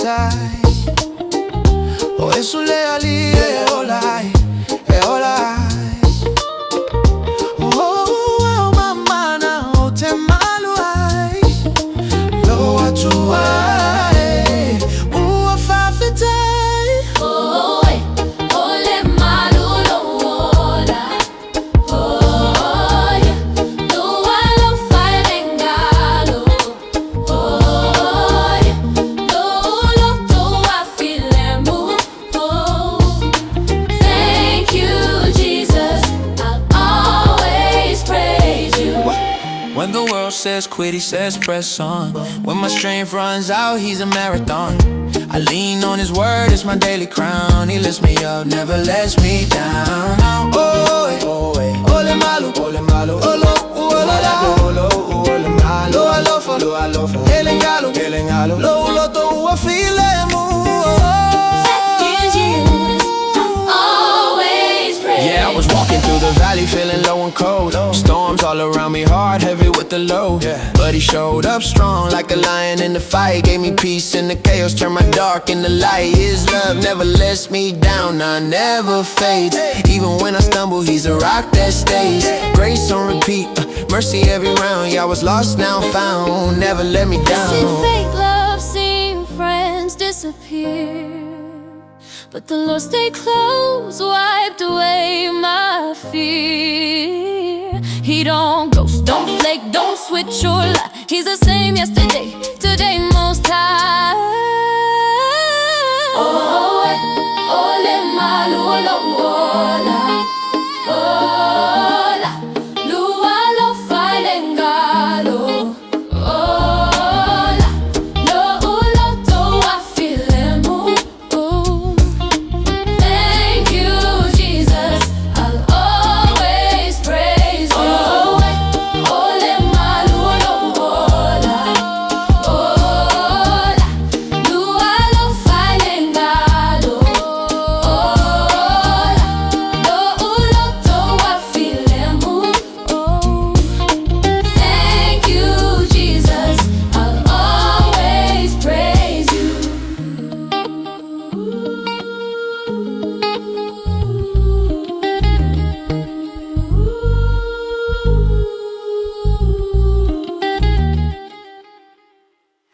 tai. O Yesu le ali e olai, e olai. Oh, mama na o te malu ai. Lo atu ai, ua whawhitai. Oe, ole malu lo ola. Oe, lua lo whaelengalo. Oe, lo toa filemu. Oh, thank you, Jesus, I'll always praise you. When the world says quit, he says press on. When my strength runs out, he's a marathon. I lean on his word, it's my daily crown. He lifts me up, never lets me down. Oh, ole malu, ole malu, olo, olola, olo, ole malu, lo alofa, lo alofa, elengalo, lo loto, ua filemu. Thank you, Jesus, I'll always praise you. Yeah, I was walking through the valley feeling low and cold. Storms all around me, hard, heavy with the load. But he showed up strong like a lion in the fight. Gave me peace in the chaos, turned my dark into light. His love never lets me down, I never fades. Even when I stumble, he's a rock that stays. Grace on repeat, mercy every round. Yeah, I was lost, now found, never let me Seen down. fake love, seen friends disappear, but the Lord stayed close, wiped away my fear. He don't ghost, don't flake, don't switch or lie. He's the same yesterday,